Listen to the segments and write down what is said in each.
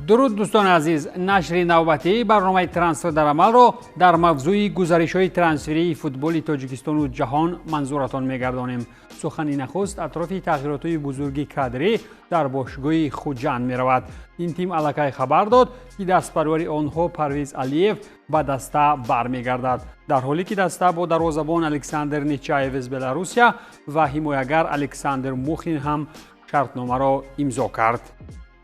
درود دوستان عزیز، نشر نوبتی برنامه ترانسفر در عمل را در موضوع گزارش‌های ترانسفری فوتبال تاجیکستان و جهان منظورتان می‌گردانیم. سخنی نخست اطراف تغییرات بزرگی کادری در باشگاه خوجند می‌رود. این تیم الکی خبر داد که دستپروری آنها پرویز علیف به دسته برمیگردد، در حالی که دسته با دروازه‌بان الکساندر نیچایف از بلاروسیا و حمایتگر الکساندر موخین هم شرطنامه را امضا کرد.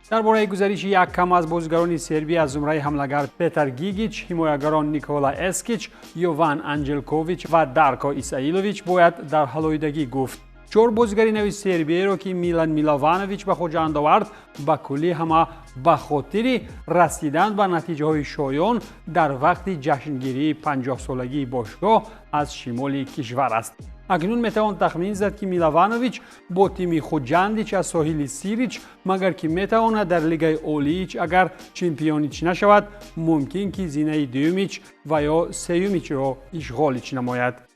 درباره گزارش یک کم از بازیگران سربی از زمره حملهگر پتر گیگیچ، حمایتگران نیکولا اسکیچ، یوان انجلکوویچ و دارکو اسایلوویچ باید در حلایدگی گفت. 4 بازیگر نو سربی را که میلان میلوانوویچ به خوجند آورد به کلی همه به خاطر رسیدن به نتیجه های شایان در وقت جشنگیری 50 سالگی باشگاه از شمال کشور است. اکنون میتوان تخمین زد که میلوانوویچ با تیم خوجندیچ از ساحل سیریچ، مگر که میتواند در لیگ اولیچ اگر چمپیونیچ نشود ممکن که زینه دومیچ و یا سیومیچ را اشغالش نماید.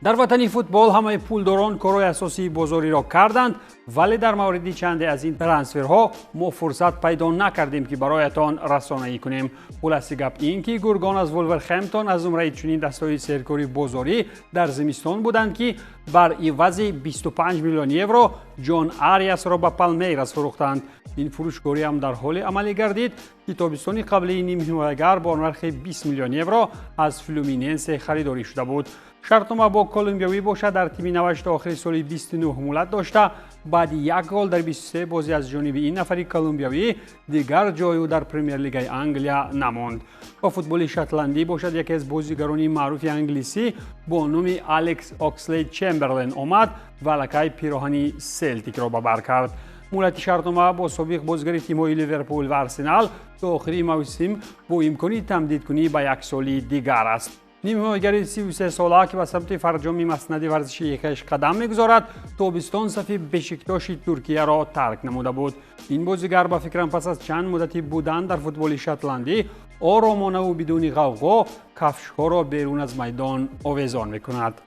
در وطن فوتبال همه پولداران کارهای اساسی بازاری را کردند، ولی در مورد چند از این ترانسفرها ما فرصت پیدا نکردیم که برایتان رسانه‌ای کنیم. خلاصه گپ این که گورگان از ولورهمپتون از زمره چنین دستای سرکاری بازاری در زمستان بودند که بر عوض 25 میلیون یورو جان آریاس را به پالمیراس فروختند. این فروشگاری هم در حال عملی گردید که تابستان قبلی نیم حمایتگر با نرخ 20 میلیون یورو از فلومیننس خریداری شده بود. شرطنامه با کلمبیایی باشد در تیم نوشت تا آخر سال 29 حمولت داشته، بعد یک گل در 23 بازی از جانب این نفری کلمبیایی دیگر جای او در پرمیر لیگ انگلیا نماند. با فوتبال شاتلندی باشد یکی از بازیگران معروف انگلیسی با نام الکس اکسلی چمبرلین آمد و لقب پیراهن سلتیک را به بر کرد. مدت شرطنامه با سابق بازیگر تیم‌های لیورپول و آرسنال تا آخر موسم با امکان تمدید کنی به یک سال دیگر است. نیم حمایتگر 33 ساله که به سمت فرجام مسند ورزشی خیش قدم می‌گذارد، تابستان صف بشکتاش ترکیه را ترک نموده بود. این بازیگر به فکرم پس از چند مدتی بودن در فوتبال شاتلندی آرامانه و بدون غوغا کفش‌ها را بیرون از میدان آویزان می‌کند.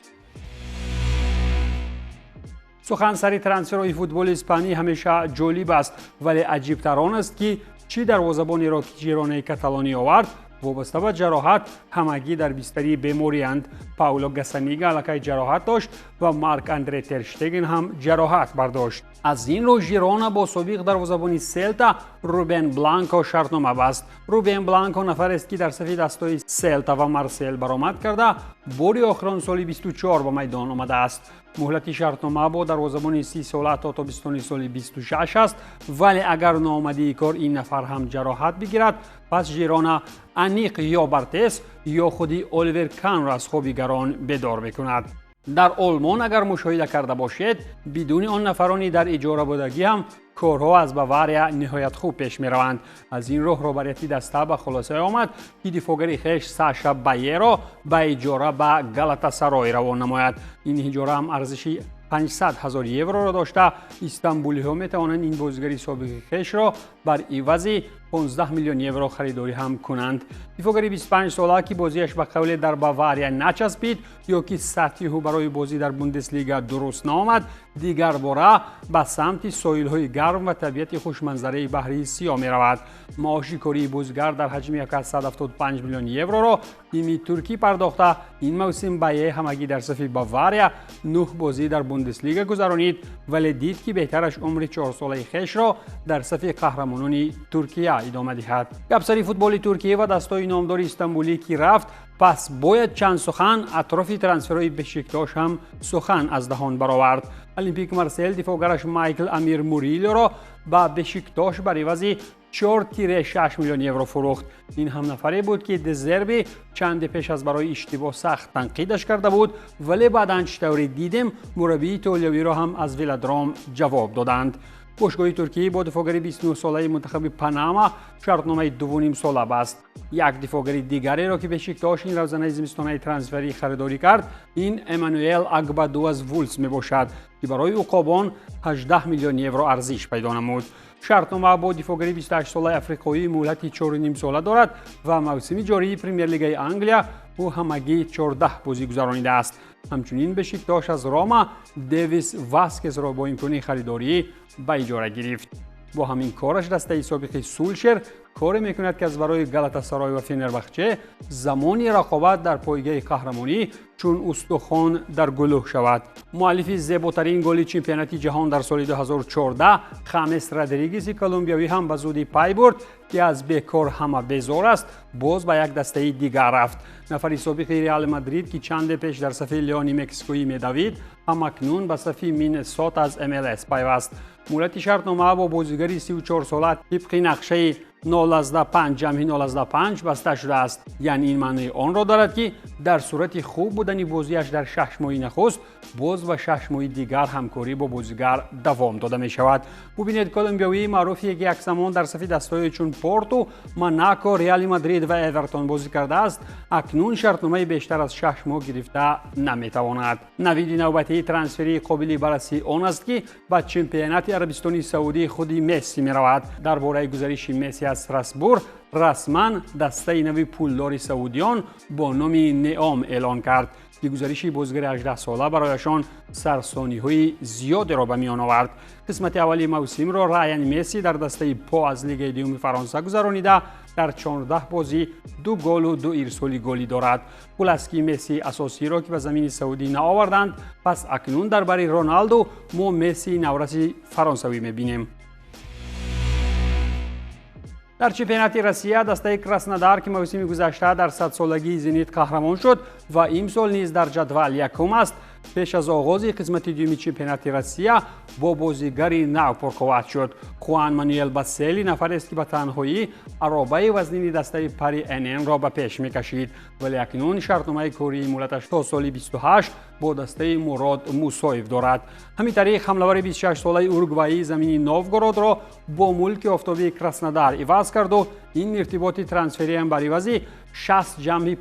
سخن سری ترانسفرهای فوتبال اسپانی همیشه جالب است، ولی عجیب‌تر آن است که چی دروازه‌بان را که ژیرونا کاتالانی آورد وابسته به جراحت همگی در بستری بیماری‌اند. پاولو گاسانیگا الکی جراحت داشت و مارک اندره ترشتگن هم جراحت برداشت. از این رو ژیرونا با سابق دروازه‌بان سلتا روبن بلانکو شرطنامه بست. روبن بلانکو نفر است که در صف دستای سلتا و مارسل برآمد کرده باری آخران سال 24 به میدان آمده است. مهلت شرطنامه با دروازه‌بان 30 ساله تا تابستان سال 26 است، ولی اگر ناآمدی کار این نفر هم جراحت بگیرد پس ژیرونا انیق یا برتس یا خودی الیور کان را از خوابیگران بیدار میکند. در آلمان اگر مشاهده کرده باشید بدون آن نفرانی در اجاره بودگی هم کارها از باواریا نهایت خوب پیش می روند. از این راه رهبریتی دسته به خلاصه آمد که دفاعگر خویش ساشا بایر را به اجاره به گالاتاسرای روان نماید. این اجاره هم ارزشی 500,000 یورو را داشته. استانبولی ها می توانند این بازیگر سابق خویش را بر عوض 15 میلیون یورو خریداری هم کنند. دفاعگر 25 ساله که بازیش به قول در باواریا نچسبید یا که سطحی او برای بازی در بوندسلیگا درست نآمد، دیگر باره به سمت ساحل‌های گرم و طبیعت خوشمنظره بحری سیاه می رود. معاش کاری بازیگر در حجم 175 میلیون یورو را تیم ترکی پرداخته. این موسم بایه همگی در صف باواریا 9 بازی در بوندسلیگا گذرانید، ولی دید که بهترش عمر 4 ساله خویش را در صف قهرمانان ترکیه ادامه دهد. گپسری فوتبال ترکیه و دستای نامدار استانبولی که رفت، پس باید چند سخن اطراف ترانسفرهای بشکتاش هم سخن از دهان برآورد. المپیک مارسل دفاعگرش مایکل امیر موریلو را به بشکتاش بر عوض 4.6 میلیون یورو فروخت. این هم نفری بود که دزربی چند پیش از برای اشتباه سخت تنقیدش کرده بود، ولی بعداً چطوری دیدیم مربی ایتالیایی را هم از ولادرام جواب دادند. باشگاه ترکیه با دفاعگر 29 ساله منتخب پاناما شرطنامه 2.5 ساله بست. یک دفاعگر دیگری را که بشکتاش این روزانه زمستانه ترانسفری خریداری کرد، این امانوئل اگبادو از وولز می باشد که برای عقابان 18 میلیون یورو ارزش پیدا نمود. شرطنامه با دفاعگر 28 ساله آفریقایی مهلت 4.5 ساله دارد و موسم جاری پرمیر لیگ انگلیا او همگی 14 بازی گذرانیده است. همچنین بشکتاش از روما دیویس واسکز را با امکان خریداری به اجاره گرفت. با همین کارش دسته سابق سولشر کاری میکند که از برای گالاتاسارای و فنربخچه زمانی رقابت در پایگاه قهرمانی چون استخوان در گلوه شود. مؤلف زیباترین گل چمپیونات جهان در سال 2014 خامس رودریگز کلمبیایی هم به زودی پی برد که از بیکار همه بیزار است، باز به یک دسته دیگر رفت. نفر سابق ریال مادرید که چند پیش در صف لیون مکزیکویی میدوید هم اکنون به صف مینسوتا از MLS پیوست. مدت شرطنامه با بازیگر 34 ساله طبق نقشه 0.5 بسته شده است. یعنی این معنی آن را دارد که در صورت خوب بودن بازیش در 6 ماه نخست باز و 6 ماه دیگر همکاری با بازیگر دوام داده می شود. ببینید کلمبیایی معروفی که یک زمان در صف دسته‌های چون پورتو، موناکو، ریال مادرید و اورتون بازی کرده است، اکنون شرطنامه بیشتر از 6 ماه گرفته نمیتواند. نوید نوبتی ترانسفری قابل بررسی آن است که به چمپیونات عربستان سعودی خودی مسی می رود. درباره گزارش مسی از استراسبورگ رسما دسته نوی پولدار سعودیان با نام نئام اعلان کرد که گزارش بازیگر 18 ساله برایشان سرسانی‌های زیادی را به میان آورد. قسمت اولی موسم را رایان مسی در دسته پا از لیگ دوم فرانسه گذرانیده در 14 بازی 2 گل و 2 ارسال گلی دارد. پولسکی مسی اساسی را که به زمین سعودی نآوردند، پس اکنون درباره رونالدو ما مسی نورس فرانسوی می‌بینیم. در چمپیونات روسیه دسته کراسنودار که موسم گذشته در 100 سالگی زنیت قهرمان شد و امسال نیز در جدول یکم است، پیش از آغاز قسمت دوم چمپیونات روسیه با بازیگری نو پرقوت شد. خوان مانوئل باسلی نفر است که به تنهایی عرابه وزنین دسته پری NN را به پیش میکشید، ولی اکنون شرطنامه کاری مولتش تا سال 28 با دسته مراد موسایف دارد. همین طریق حملور 26 ساله اورگوایی زمین نوفگوراد را با ملک آفتابی کراسنودار عوض کرد و این ارتباط ترانسفری هم بر عوض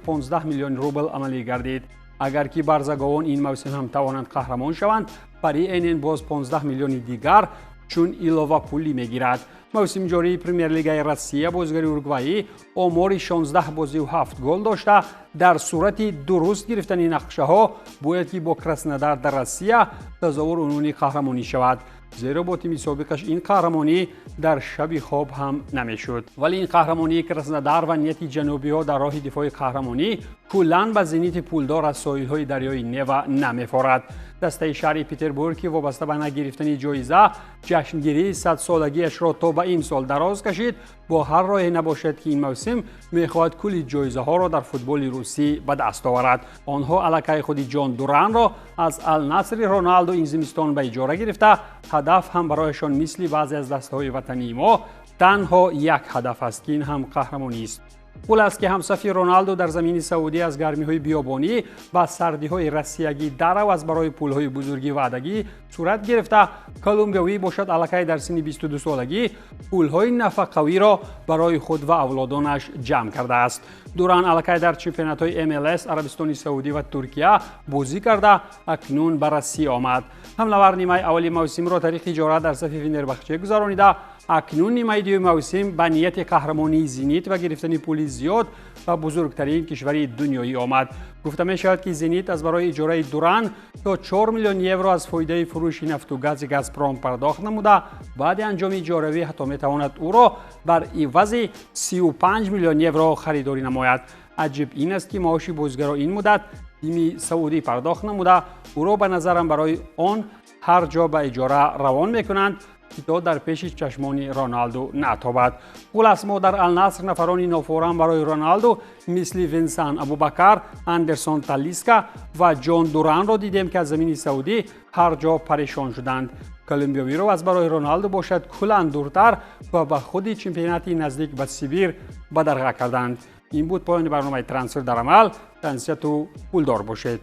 15 میلیون روبل عملی گردید. اگر که برزگاوان این موسم هم توانند قهرمان شوند، پری NN باز 15 میلیون دیگر چون ایلووا پولی میگیرد. موسم جاری پرمیر لیگ روسیه بازیگر اورگوایی آمار 16 بازی و 7 گل داشته. در صورت درست گرفتن نقشه ها باید که با کراسنودار در روسیه تظاهر عنوانی قهرمانی شود، زیرا با تیم سابقش این قهرمانی در شب خواب هم نمیشد. ولی این قهرمانی کراسنودار و نیت جنوبی ها در راه دفاع قهرمانی کلاً به زنیت پولدار از ساحل‌های دریای نیو نمی‌خورد. دسته شهر پتربورگ که وابسته به نگرفتن جایزه جشنگیری 100 سالگیش را تا به امسال دراز کشید، با هر راه نباشد که این موسم می‌خواهد کلی جایزه ها را در فوتبال روسی به دست آورد. آنها الکای خود جان دوران را از النصر رونالدو این زمستان به اجاره گرفته. هدف هم برایشان مثل بعضی از دسته‌های وطنی ما تنها یک هدف است که این هم قهرمانی است. پول است که همصف رونالدو در زمین سعودی از گرمی‌های بیابانی و سردی‌های روسیگی در عوض برای پول‌های بزرگی وعدگی صورت گرفته. کلمبیایی باشد الکای در سن 22 سالگی پول‌های نفقوی را برای خود و اولادانش جمع کرده است. دوران الکای در چمپیونات‌های MLS عربستان سعودی و ترکیه بازی کرده، اکنون به روسیه آمد. حملور نیمه اولی موسم را طریق اجاره در صف فنربخچه گذرانیده، اکنون نیمه دوم موسم به نیت قهرمانی زنیت و گرفتن پول زیاد و بزرگترین کشور دنیایی آمد. گفته می شود که زنیت از برای اجاره دوران تا 4 میلیون یورو از فایده فروش نفت و گاز گازپروم پرداخت نموده. بعد انجام اجاره حتی می تواند او را بر عوض 35 میلیون یورو خریداری نماید. عجیب این است که معاش بازیگر این مدت تیم سعودی پرداخت نموده، او را به نظرم برای آن هر جا به اجاره روان میکنند تا در پیش چشمان رونالدو نتابد. پول است ما در النصر نفرانی نوفوران برای رونالدو مثل وینسان ابوبکر، اندرسون تالیسکا و جان دوران را دیدیم که از زمین سعودی هر جا پریشان شدند. کلمبیایی را از برای رونالدو باشد کلاً دورتر و به خود چمپیوناتی نزدیک به سیبیر بدرقه کردند. این بود پایان برنامه ترانسفر در عمل. تنسیت و پولدار باشید.